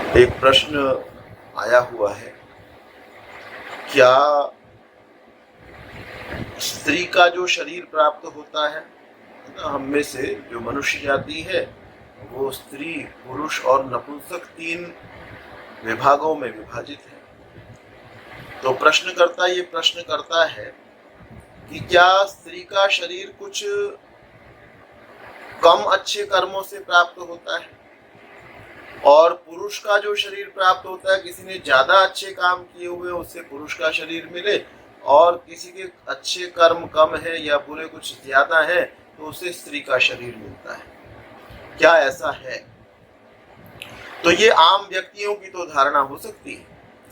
एक प्रश्न आया हुआ है, क्या स्त्री का जो शरीर प्राप्त होता है ना, हम में से जो मनुष्य जाति है वो स्त्री, पुरुष और नपुंसक 3 विभागों में विभाजित है। तो प्रश्नकर्ता ये प्रश्न करता है कि क्या स्त्री का शरीर कुछ कम अच्छे कर्मों से प्राप्त होता है और पुरुष का जो शरीर प्राप्त होता है, किसी ने ज्यादा अच्छे काम किए हुए उससे पुरुष का शरीर मिले, और किसी के अच्छे कर्म कम है या बुरे कुछ ज्यादा है तो उसे स्त्री का शरीर मिलता है। क्या ऐसा है? तो ये आम व्यक्तियों की तो धारणा हो सकती है।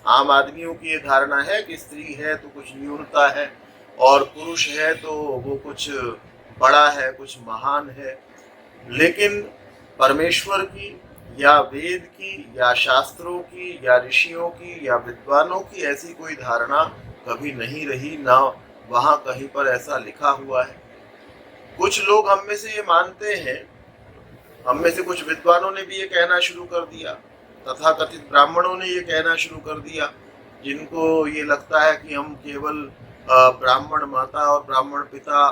आम आदमियों की ये धारणा है कि स्त्री है तो कुछ न्यूनता है और पुरुष है तो वो कुछ बड़ा है, कुछ महान है। लेकिन परमेश्वर की या वेद की या शास्त्रों की या ऋषियों की या विद्वानों की ऐसी कोई धारणा कभी नहीं रही, ना वहाँ कहीं पर ऐसा लिखा हुआ है। कुछ लोग हम में से ये मानते हैं, हम में से कुछ विद्वानों ने भी ये कहना शुरू कर दिया, तथाकथित ब्राह्मणों ने ये कहना शुरू कर दिया, जिनको ये लगता है कि हम केवल ब्राह्मण माता और ब्राह्मण पिता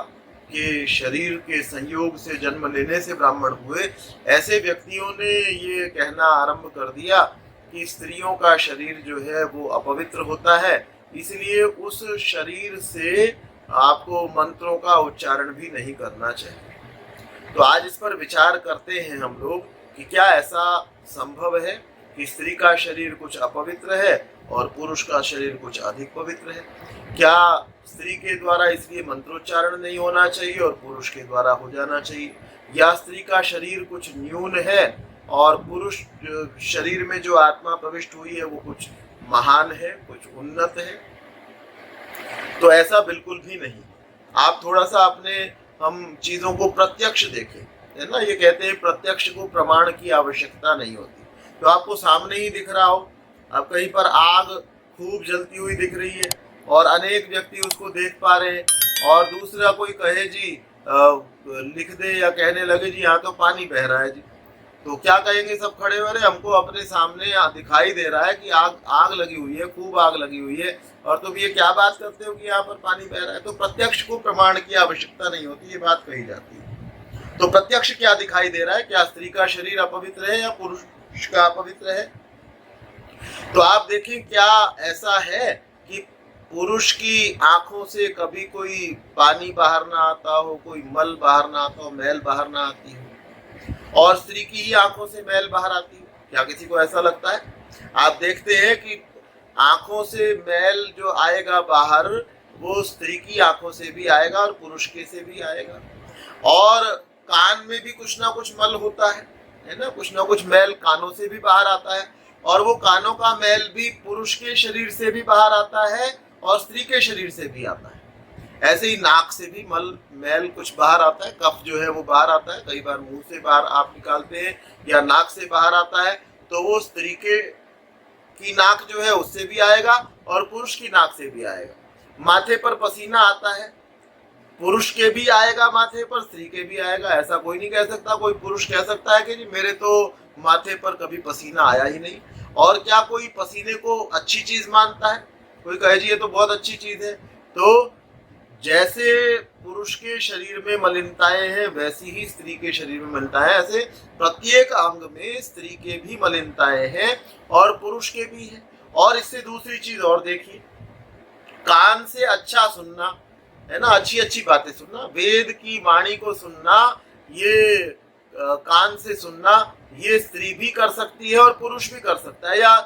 के शरीर के संयोग से जन्म लेने से ब्राह्मण हुए। ऐसे व्यक्तियों ने ये कहना आरंभ कर दिया कि स्त्रियों का शरीर जो है वो अपवित्र होता है, इसलिए उस शरीर से आपको मंत्रों का उच्चारण भी नहीं करना चाहिए। तो आज इस पर विचार करते हैं हम लोग कि क्या ऐसा संभव है कि स्त्री का शरीर कुछ अपवित्र है और पुरुष का शरीर कुछ अधिक पवित्र है? क्या स्त्री के द्वारा इसलिए मंत्रोच्चारण नहीं होना चाहिए और पुरुष के द्वारा हो जाना चाहिए? या स्त्री का शरीर कुछ न्यून है और पुरुष शरीर में जो आत्मा प्रविष्ट हुई है वो कुछ महान है, कुछ उन्नत है? तो ऐसा बिल्कुल भी नहीं। आप थोड़ा सा अपने हम चीजों को प्रत्यक्ष देखें, है ना। ये कहते हैं प्रत्यक्ष को प्रमाण की आवश्यकता नहीं होती। तो आपको सामने ही दिख रहा हो, अब कहीं पर आग खूब जलती हुई दिख रही है और अनेक व्यक्ति उसको देख पा रहे हैं, और दूसरा कोई कहे जी लिख दे या कहने लगे जी यहाँ तो पानी बह रहा है जी, तो क्या कहेंगे सब खड़े हो रहे? हमको अपने सामने दिखाई दे रहा है कि आग लगी हुई है, खूब आग लगी हुई है, और तुम ये क्या बात करते हो कि यहाँ पर पानी बह रहा है? तो प्रत्यक्ष को प्रमाण की आवश्यकता नहीं होती, ये बात कही जाती है। तो प्रत्यक्ष क्या दिखाई दे रहा है? क्या स्त्री का शरीर अपवित्र है या पुरुष का अपवित्र है? तो आप देखें, क्या ऐसा है कि पुरुष की आंखों से कभी कोई पानी बाहर ना आता हो, कोई मल बाहर ना आता हो, मैल बाहर ना आती हो, और स्त्री की ही आंखों से मैल बाहर आती हो? क्या किसी को ऐसा लगता है? आप देखते हैं कि आंखों से मैल जो आएगा बाहर वो स्त्री की आंखों से भी आएगा और पुरुष के से भी आएगा। और कान में भी कुछ ना कुछ मल होता है ना, कुछ ना कुछ मैल कानों से भी बाहर आता है, और वो कानों का मैल भी पुरुष के शरीर से भी बाहर आता है और स्त्री के शरीर से भी आता है। ऐसे ही नाक से भी मैल कुछ बाहर आता है, कफ जो है वो बाहर आता है, कई बार मुंह से बाहर आप निकालते हैं या नाक से बाहर आता है, तो वो स्त्री की नाक जो है उससे भी आएगा और पुरुष की नाक से भी आएगा। माथे पर पसीना आता है, पुरुष के भी आएगा माथे पर, स्त्री के भी आएगा। ऐसा कोई नहीं कह सकता, कोई पुरुष कह सकता है कि जी मेरे तो माथे पर कभी पसीना आया ही नहीं। और क्या कोई पसीने को अच्छी चीज मानता है? कोई कहे जी ये तो बहुत अच्छी चीज है। तो जैसे पुरुष के शरीर में मलिनताएं हैं वैसी ही स्त्री के शरीर में मलिनताएं हैं। ऐसे प्रत्येक अंग में स्त्री के भी मलिनताएं हैं और पुरुष के भी हैं। और इससे दूसरी चीज और देखिए, कान से अच्छा सुनना, है ना, अच्छी अच्छी बातें सुनना, वेद की वाणी को सुनना, ये कान से सुनना, ये स्त्री भी कर सकती है और पुरुष भी कर सकता है। या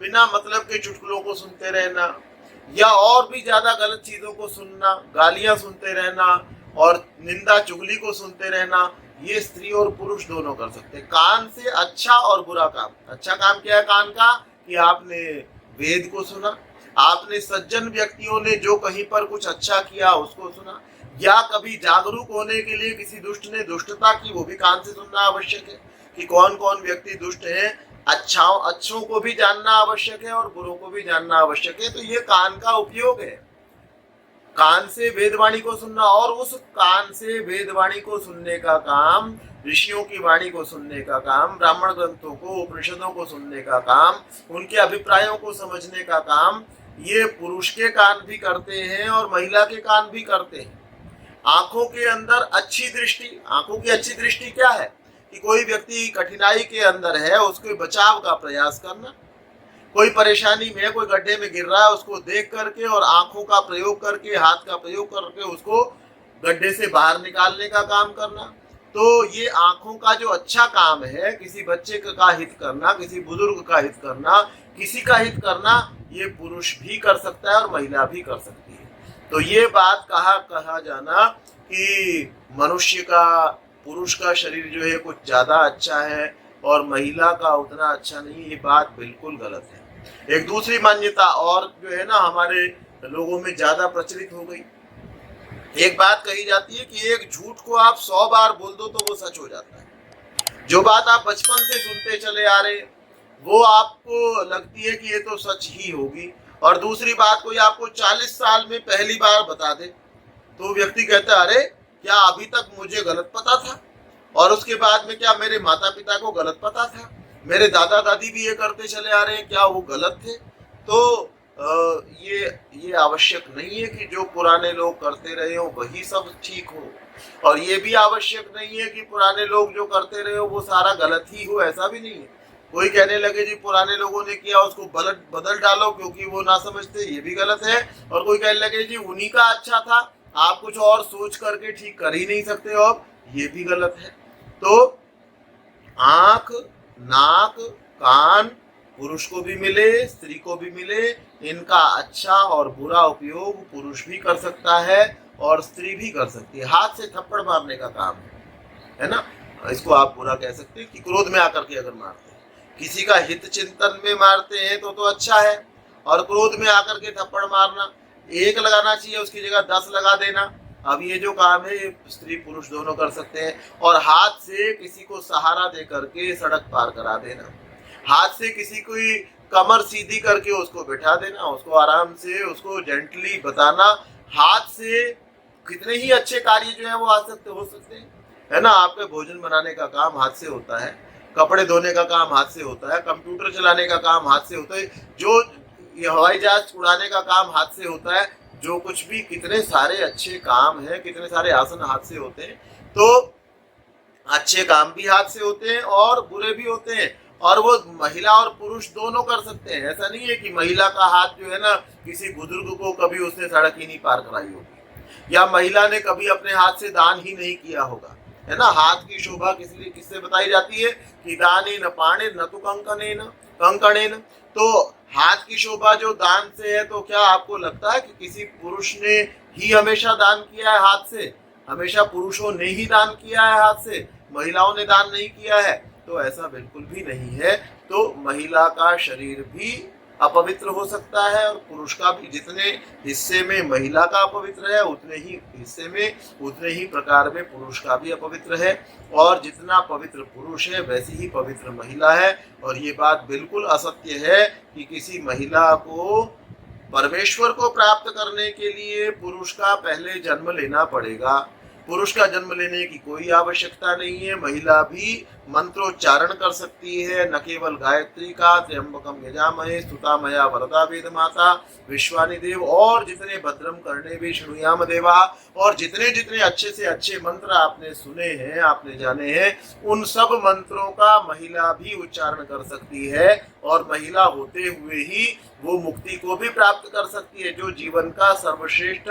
बिना मतलब के चुटकुलों को सुनते रहना, या और भी ज्यादा गलत चीजों को सुनना, गालियां सुनते रहना और निंदा चुगली को सुनते रहना, ये स्त्री और पुरुष दोनों कर सकते हैं। कान से अच्छा और बुरा काम। अच्छा काम क्या है कान का? कि आपने वेद को सुना, आपने सज्जन व्यक्तियों ने जो कहीं पर कुछ अच्छा किया उसको सुना, या कभी जागरूक होने के लिए किसी दुष्ट ने दुष्टता की, वो भी कान से सुनना आवश्यक है कि कौन कौन व्यक्ति दुष्ट है। अच्छों को भी जानना आवश्यक है और बुरों को भी जानना आवश्यक है। तो ये कान का उपयोग है, कान से वेदवाणी को सुनना। और उस कान से वेदवाणी को सुनने का काम ऋषियों की वाणी को सुनने का काम, ब्राह्मण ग्रंथों को, उपनिषदों को सुनने का काम, उनके अभिप्रायों को समझने का काम ये पुरुष के कान भी करते हैं और महिला के कान भी करते हैं। आंखों के अंदर अच्छी दृष्टि, आंखों की अच्छी दृष्टि क्या है कि कोई व्यक्ति कठिनाई के अंदर है उसके बचाव का प्रयास करना, कोई परेशानी में, कोई गड्ढे में गिर रहा है उसको देख करके और आंखों का प्रयोग करके, हाथ का प्रयोग करके उसको गड्ढे से बाहर निकालने का काम करना। तो ये आंखों का जो अच्छा काम है, किसी बच्चे का हित करना, किसी बुजुर्ग का हित करना, किसी का हित करना, ये पुरुष भी कर सकता है और महिला भी कर सकती है। तो ये बात कहा जाना कि मनुष्य का, पुरुष का शरीर जो है कुछ ज्यादा अच्छा है और महिला का उतना अच्छा नहीं, ये बात बिल्कुल गलत है। एक दूसरी मान्यता और जो है ना हमारे लोगों में ज्यादा प्रचलित हो गई, एक बात कही जाती है कि एक झूठ को आप 100 बार बोल दो तो वो सच हो जाता है। जो बात आप बचपन से सुनते चले आ रहे वो आपको लगती है कि ये तो सच ही होगी, और दूसरी बात कोई आपको 40 साल में पहली बार बता दे तो व्यक्ति कहता है अरे क्या अभी तक मुझे गलत पता था, और उसके बाद में क्या मेरे माता पिता को गलत पता था, मेरे दादा दादी भी ये करते चले आ रहे हैं, क्या वो गलत थे? तो ये आवश्यक नहीं है कि जो पुराने लोग करते रहे हो वही सब ठीक हो, और ये भी आवश्यक नहीं है कि पुराने लोग जो करते रहे हो वो सारा गलत ही हो, ऐसा भी नहीं है। कोई कहने लगे जी पुराने लोगों ने किया उसको बदल डालो क्योंकि वो ना समझते, ये भी गलत है। और कोई कहने लगे जी उन्हीं का अच्छा था, आप कुछ और सोच करके ठीक कर ही नहीं सकते हो, अब ये भी गलत है। तो आंख, नाक, कान पुरुष को भी मिले, स्त्री को भी मिले, इनका अच्छा और बुरा उपयोग पुरुष भी कर सकता है और स्त्री भी कर सकती है। हाथ से थप्पड़ मारने का काम है ना, इसको आप बुरा कह सकते हैं कि क्रोध में आकर के अगर मारते हैं, किसी का हित चिंतन में मारते हैं तो अच्छा है, और क्रोध में आकर के थप्पड़ मारना, एक लगाना चाहिए उसकी जगह 10 लगा देना, अब ये जो काम है ये स्त्री पुरुष दोनों कर सकते हैं। और हाथ से किसी को सहारा दे करके सड़क पार करा देना, हाथ से किसी को कमर सीधी करके उसको बैठा देना, उसको आराम से, उसको जेंटली बताना, हाथ से कितने ही अच्छे कार्य जो है वो हो सकते हैं, है ना। आपके भोजन बनाने का काम हाथ से होता है, कपड़े धोने का काम हाथ से होता है, कंप्यूटर चलाने का काम हाथ से होता है, जो हवाई जहाज उड़ाने का काम हाथ से होता है, जो कुछ भी कितने सारे अच्छे काम हैं, कितने सारे आसन हाथ से होते हैं। तो अच्छे काम भी हाथ से होते हैं और बुरे भी होते हैं, और वो महिला और पुरुष दोनों कर सकते हैं। ऐसा नहीं है कि महिला का हाथ जो है ना किसी बुजुर्ग को कभी उसने सड़क ही नहीं पार कराई होगी, या महिला ने कभी अपने हाथ से दान ही नहीं किया होगा, है ना। हाथ की शोभा किससे बताई जाती है कि दाने न पाणे न तो कंकणेन। तो हाथ की शोभा जो दान से है, तो क्या आपको लगता है कि किसी पुरुष ने ही हमेशा दान किया है हाथ से? हमेशा पुरुषों ने ही दान किया है हाथ से, महिलाओं ने दान नहीं किया है? तो ऐसा बिल्कुल भी नहीं है। तो महिला का शरीर भी अपवित्र हो सकता है और पुरुष का भी, जितने हिस्से में महिला का अपवित्र है उतने ही हिस्से में, उतने ही प्रकार में पुरुष का भी अपवित्र है, और जितना पवित्र पुरुष है वैसी ही पवित्र महिला है। और ये बात बिल्कुल असत्य है कि किसी महिला को परमेश्वर को प्राप्त करने के लिए पुरुष का पहले जन्म लेना पड़ेगा। पुरुष का जन्म लेने की कोई आवश्यकता नहीं है, महिला भी मंत्रोच्चारण कर सकती है, न केवल गायत्री का, त्र्यंबकम यजामहे स्तुतामया वरदा वेद माता विश्वानि देव, और जितने भद्रम करने भी शृणुयाम देवा, और जितने जितने अच्छे से अच्छे मंत्र आपने सुने हैं, आपने जाने हैं, उन सब मंत्रों का महिला भी उच्चारण कर सकती है, और महिला होते हुए ही वो मुक्ति को भी प्राप्त कर सकती है। जो जीवन का सर्वश्रेष्ठ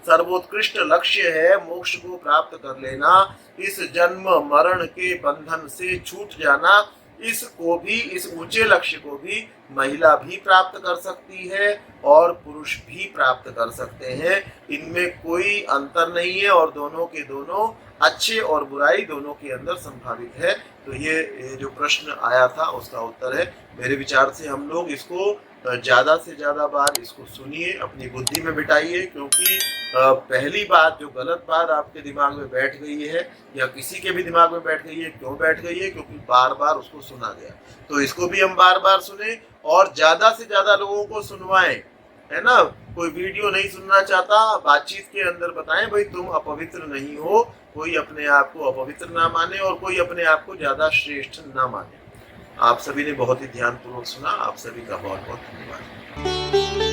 सर्वोत्कृष्ट लक्ष्य है, मोक्ष को प्राप्त कर लेना, इस जन्म मरण के बंधन से छूट जाना, इसको भी, इस ऊंचे लक्ष्य को भी महिला भी प्राप्त कर सकती है और पुरुष भी प्राप्त कर सकते हैं। इनमें कोई अंतर नहीं है, और दोनों के दोनों अच्छे और बुराई दोनों के अंदर संभावित है। तो ये जो प्रश्न आया था उसका उत्तर है। मेरे विचार से हम लोग इसको ज़्यादा से ज़्यादा बार इसको सुनिए, अपनी बुद्धि में बिठाइए, क्योंकि पहली बात जो गलत बात आपके दिमाग में बैठ गई है या किसी के भी दिमाग में बैठ गई है, क्यों बैठ गई है? क्योंकि बार बार उसको सुना गया। तो इसको भी हम बार बार सुने और ज़्यादा से ज़्यादा लोगों को सुनवाएं, है ना। कोई वीडियो नहीं सुनना चाहता, बातचीत के अंदर बताएं भाई तुम अपवित्र नहीं हो, कोई अपने आप को अपवित्र ना माने और कोई अपने आप को ज्यादा श्रेष्ठ ना माने। आप सभी ने बहुत ही ध्यानपूर्वक सुना। आप सभी का बहुत बहुत धन्यवाद।